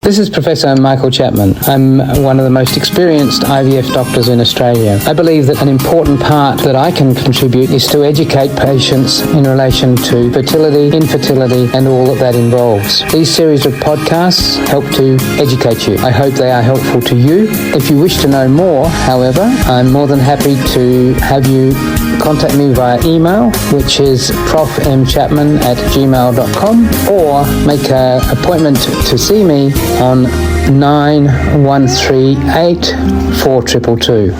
This is Professor Michael Chapman. I'm one of the most experienced IVF doctors in Australia. I believe that an important part that I can contribute is to educate patients in relation to fertility, infertility, and all that involves. These series of podcasts help to educate you. I hope they are helpful to you. If you wish to know more, however, I'm more than happy to have you contact me via email, which is profmchapman@gmail.com, or make an appointment to see me on 9138 4222.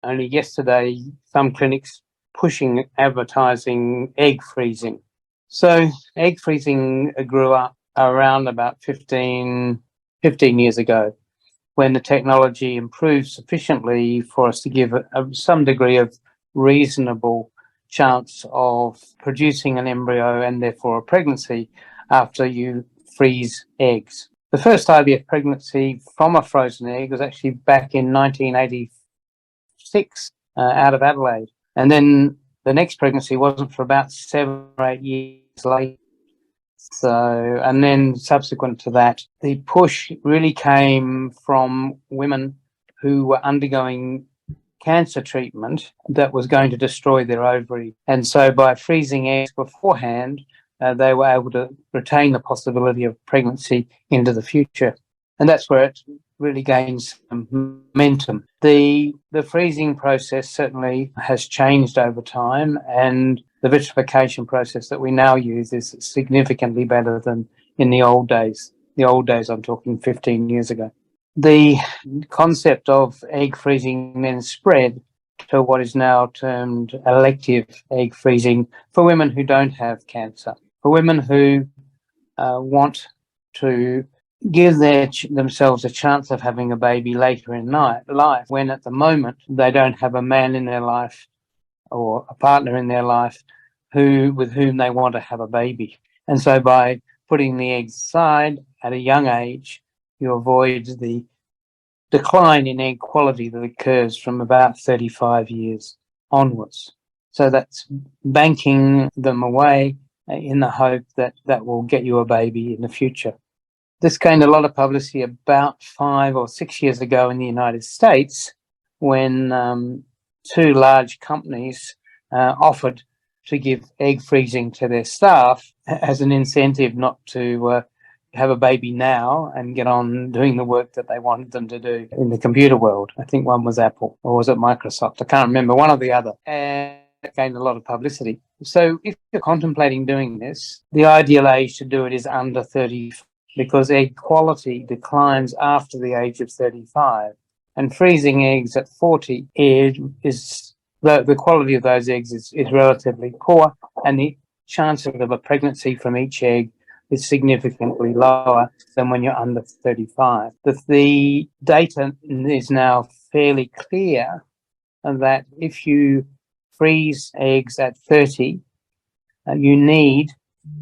Only yesterday, some clinics pushing advertising egg freezing. So egg freezing grew up around about 15 years ago, when the technology improved sufficiently for us to give some degree of reasonable chance of producing an embryo and therefore a pregnancy after you freeze eggs. The first IVF pregnancy from a frozen egg was actually back in 1986 out of Adelaide. And then the next pregnancy wasn't for about 7 or 8 years later. So, and then subsequent to that, the push really came from women who were undergoing cancer treatment that was going to destroy their ovary. And so by freezing eggs beforehand, they were able to retain the possibility of pregnancy into the future. And that's where it really gains some momentum. The freezing process certainly has changed over time, and the vitrification process that we now use is significantly better than in the old days. The old days, I'm talking 15 years ago. The concept of egg freezing then spread to what is now termed elective egg freezing for women who don't have cancer, for women who want to give themselves a chance of having a baby later in life, when at the moment they don't have a man in their life or a partner in their life with whom they want to have a baby. And so by putting the eggs aside at a young age, you avoid the decline in egg quality that occurs from about 35 years onwards. So that's banking them away in the hope that that will get you a baby in the future. This gained a lot of publicity about 5 or 6 years ago in the United States, when 2 large companies offered to give egg freezing to their staff as an incentive not to have a baby now and get on doing the work that they wanted them to do in the computer world. I think one was Apple, or was it Microsoft? I can't remember, one or the other. And it gained a lot of publicity. So if you're contemplating doing this, the ideal age to do it is under 30, because egg quality declines after the age of 35. And freezing eggs at 40 is the quality of those eggs is relatively poor, and the chances of a pregnancy from each egg is significantly lower than when you're under 35. The data is now fairly clear that if you freeze eggs at 30, you need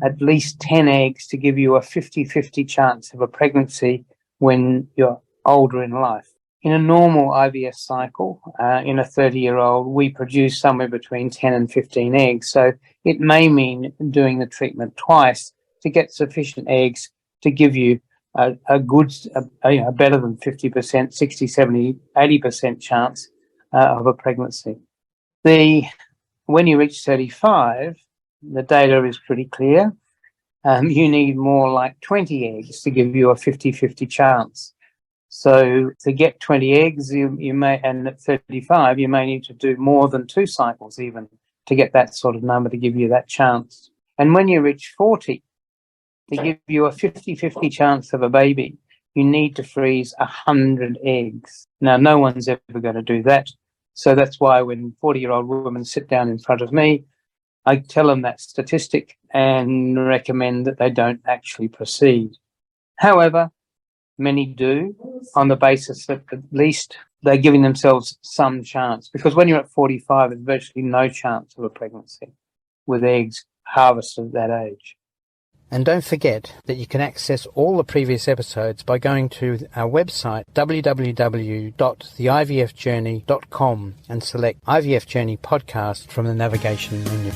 at least 10 eggs to give you a 50-50 chance of a pregnancy when you're older in life. In a normal IVF cycle, in a 30-year-old, we produce somewhere between 10 and 15 eggs. So it may mean doing the treatment twice to get sufficient eggs to give you a better than 50%, 60, 70, 80% chance of a pregnancy. When you reach 35, the data is pretty clear. You need more like 20 eggs to give you a 50-50 chance. So to get 20 eggs, you may, and at 35, you may need to do more than 2 cycles even to get that sort of number to give you that chance. And when you reach 40, to give you a 50-50 chance of a baby, you need to freeze 100 eggs. Now, no one's ever going to do that. So that's why when 40-year-old women sit down in front of me, I tell them that statistic and recommend that they don't actually proceed. However, many do, on the basis that at least they're giving themselves some chance. Because when you're at 45, there's virtually no chance of a pregnancy with eggs harvested at that age. And don't forget that you can access all the previous episodes by going to our website, www.theivfjourney.com, and select IVF Journey Podcast from the navigation menu.